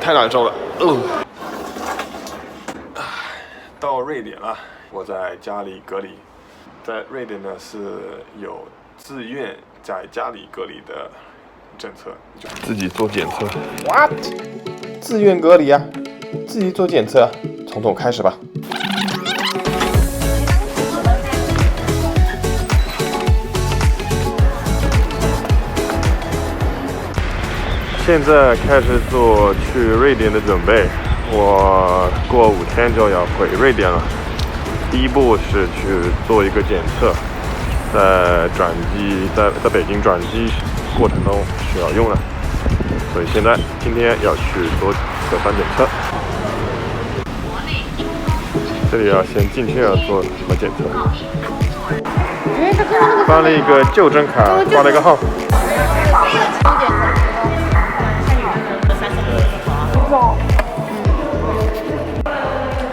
太难受了。到瑞典了，我在家里隔离。在瑞典呢是有自愿在家里隔离的政策，就自己做检测。What？ 自愿隔离啊？自己做检测？从头开始吧。现在开始做去瑞典的准备。我过5天就要回瑞典了。第一步是去做一个检测，在北京转机过程中需要用的，所以今天要去做核酸检测。这里要先进去要做什么检测？办了一个就诊卡，挂了一个号。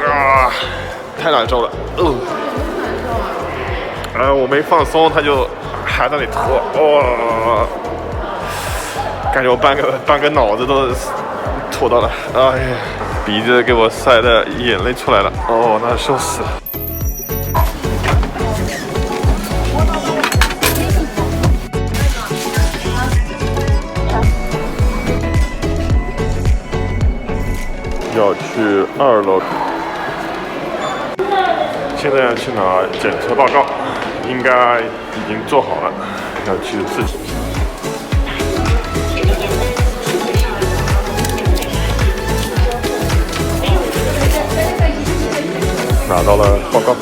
啊，太难受了。我没放松，他就还在那里拖。感觉我半个脑子都拖到了。哎呀，鼻子给我塞的眼泪出来了。难受死了。要去2楼，现在要去拿检测报告，应该已经做好了，要去自己。拿到了报告。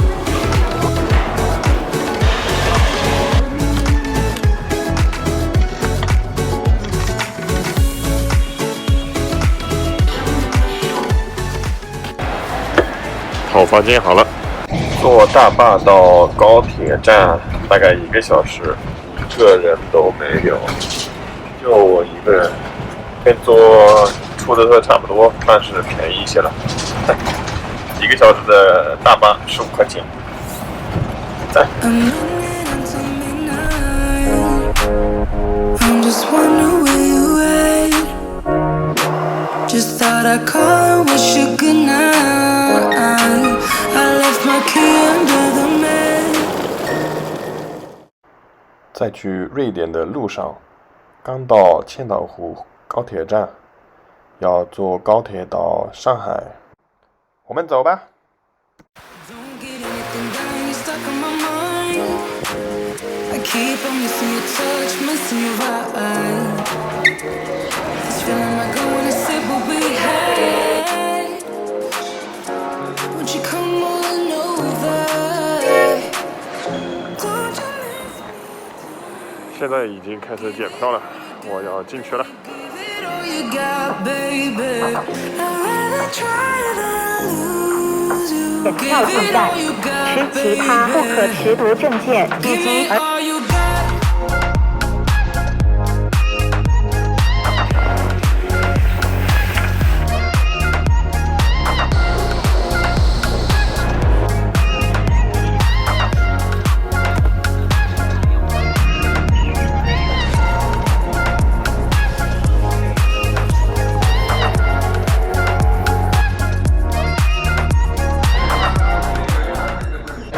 好，房间好了。坐大巴到高铁站大概1个小时，一个人都没有，就我一个人，跟坐出租车差不多，但是便宜一些了。1个小时的大巴15块钱，赞。Just thought I'd call and wish you good night. I left my key under the mat. 在去瑞典的路上，刚到千岛湖高铁站，要坐高铁到上海。我们走吧。现在已经开始检票了，我要进去了。检票进站，持其他不可持读证件以及。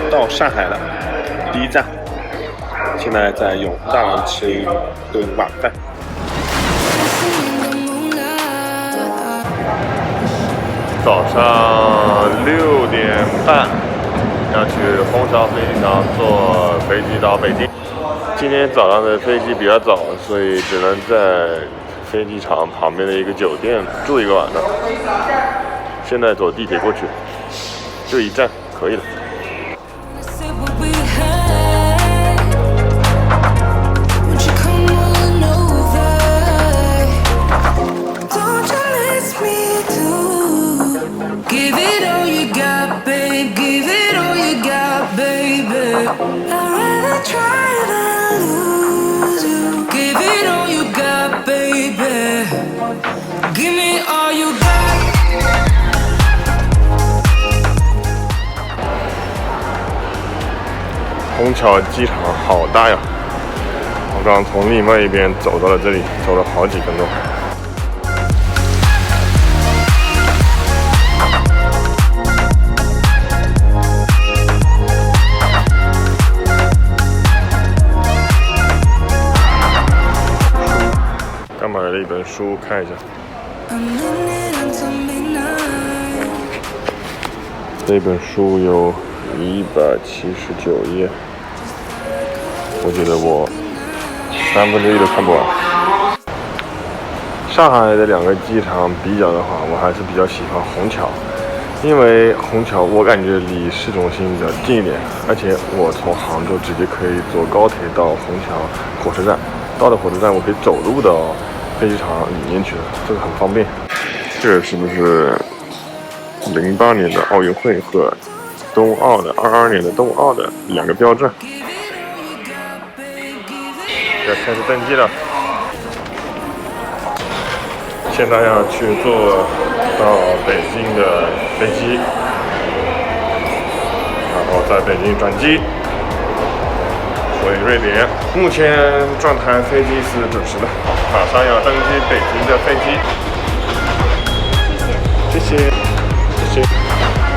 到上海了，第一站。现在在永福大廊吃一顿晚饭。早上6点半要去虹桥飞机场坐飞机到北京。今天早上的飞机比较早，所以只能在飞机场旁边的一个酒店住一个晚上。现在坐地铁过去，就1站可以了。虹桥机场好大呀！我刚从另外一边走到了这里，走了好几分钟。书看一下。这本书有179页，我觉得我1/3都看不完。上海的2个机场比较的话，我还是比较喜欢虹桥，因为虹桥我感觉离市中心比较近一点，而且我从杭州直接可以坐高铁到虹桥火车站，到了火车站我可以走路到飞机场里面去了，这个很方便。这个是不是08年的奥运会和冬奥的22年的冬奥的2个标志？要开始登机了。现在要去坐到北京的飞机，然后在北京转机回瑞典。目前状态飞机是准时的，马上要登机北京的飞机。谢谢，谢谢，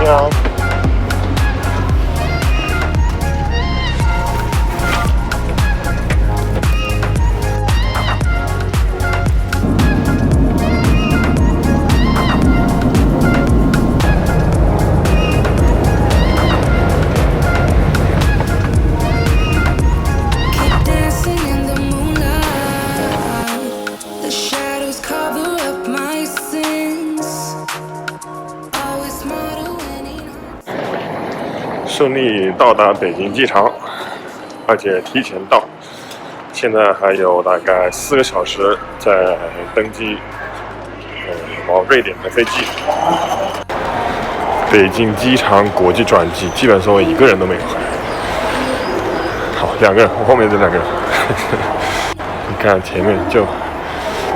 你好。顺利到达北京机场，而且提前到，现在还有大概4个小时在登机，往瑞典的飞机。北京机场国际转机，基本上我1个人都没有。好，2个人，我后面这2个人。你看前面就，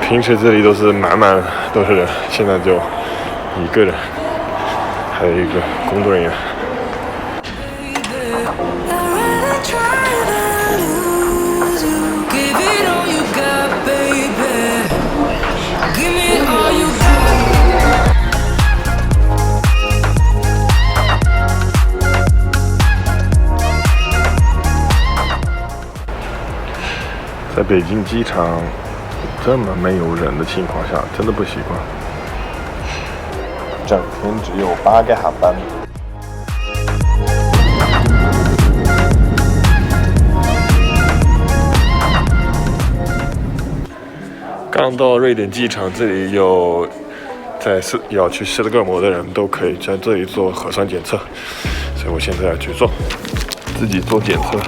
平时这里都是满满都是人，现在就1个人，还有一个工作人员。在北京机场这么没有人的情况下，真的不习惯。整天只有8个航班。刚到瑞典机场，这里有要去斯德哥尔摩的人都可以在这里做核酸检测，所以我现在要去做，自己做检测。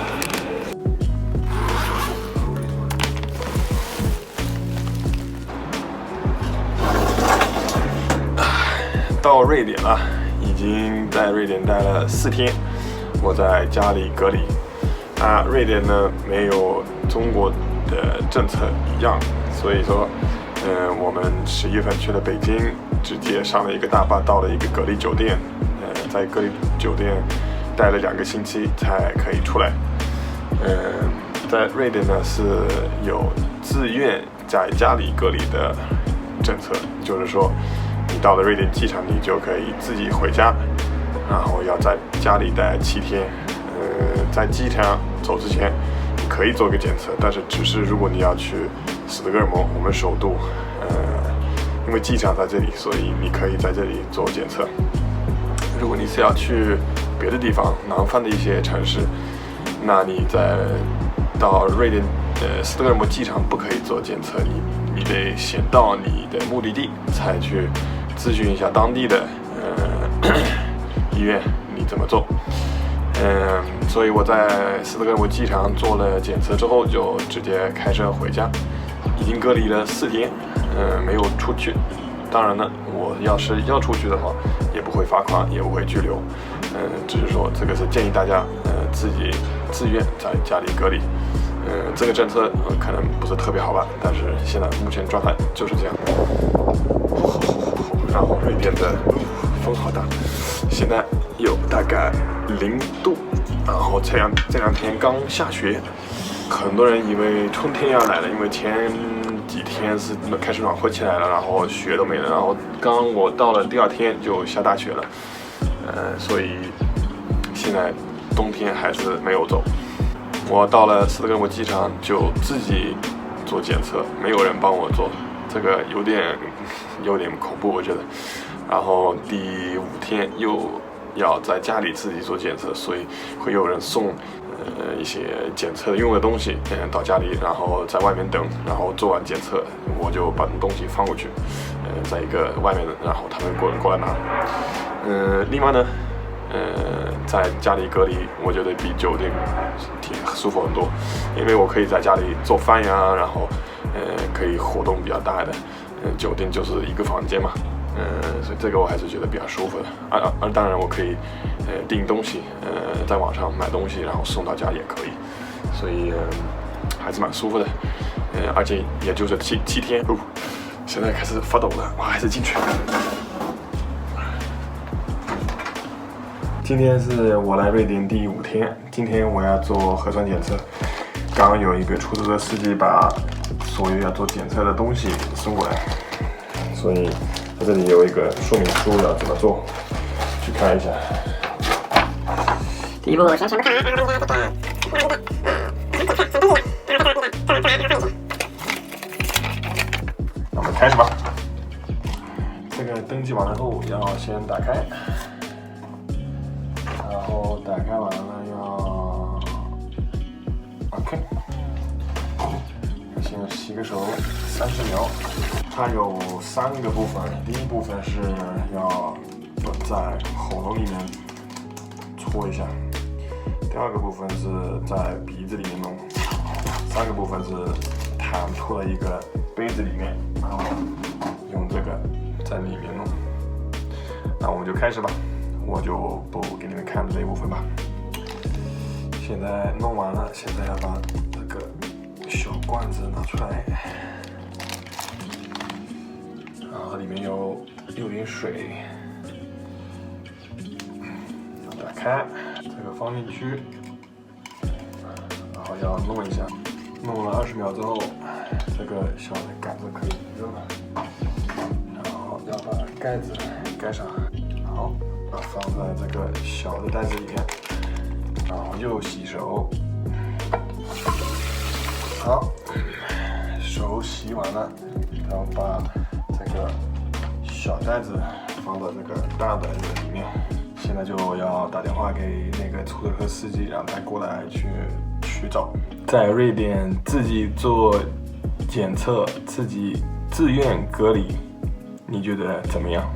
到瑞典了，已经在瑞典待了4天，我在家里隔离。瑞典呢没有中国的政策一样，所以说，我们11月份去了北京，直接上了一个大巴到了一个隔离酒店，在隔离酒店待了2个星期才可以出来。在瑞典呢是有自愿在家里隔离的政策，就是说。你到了瑞典机场，你就可以自己回家，然后要在家里待7天。在机场走之前，你可以做个检测，但是只是如果你要去斯德哥尔摩，我们首都，因为机场在这里，所以你可以在这里做检测。如果你是要去别的地方，南方的一些城市，那你到瑞典斯德哥尔摩机场不可以做检测，你得先到你的目的地才去咨询一下当地的医院你怎么做。所以我在斯德哥尔摩机场做了检测之后，就直接开车回家。已经隔离了4天，没有出去。当然呢，我要是要出去的话，也不会罚款，也不会拘留。只是说这个是建议大家自己自愿在家里隔离。这个政策可能不是特别好吧，但是现在目前状态就是这样。然后瑞典的风好大，现在有大概0度，然后这2天刚下雪，很多人以为春天要来了，因为前几天是开始暖和起来了，然后雪都没了，然后刚我到了第2天就下大雪了，所以现在冬天还是没有走。我到了斯德哥尔摩机场就自己做检测，没有人帮我做，这个有点恐怖，我觉得。然后第5天又要在家里自己做检测，所以会有人送一些检测用的东西到家里，然后在外面等，然后做完检测我就把东西放过去，在一个外面的，然后他们过来拿。另外呢，在家里隔离，我觉得比酒店挺舒服很多，因为我可以在家里做饭呀，然后可以活动比较大的。酒店就是一个房间嘛，所以这个我还是觉得比较舒服的。当然我可以订东西，在网上买东西，然后送到家也可以，所以还是蛮舒服的。而且也就是7天，现在开始发抖了，我还是进去。今天是我来瑞典第5天，今天我要做核酸检测。刚刚有一个出租车司机把所有要做检测的东西送过来，所以在这里有一个说明书要怎么做，去看一下。第一步，先全部看完，那我们开始吧。这个登记完了后要先打开，然后打开完了要 OK。先洗个手30秒，它有3个部分。第一部分是要在喉咙里面搓一下，第2个部分是在鼻子里面弄，3个部分是痰吐了一个杯子里面，然后用这个在里面弄。那我们就开始吧，我就不给你们看这一部分吧。现在弄完了，现在要把这个小罐子拿出来，然后里面有点水，打开，这个放进去，然后要弄一下，弄了20秒之后，这个小的杆子可以扔了，然后要把盖子盖上，好，放在这个小的袋子里面，然后又洗手。好，手洗完了，然后把这个小袋子放到这个大袋子里面。现在就要打电话给那个出租车司机，让他过来去取走。在瑞典自己做检测，自己自愿隔离，你觉得怎么样？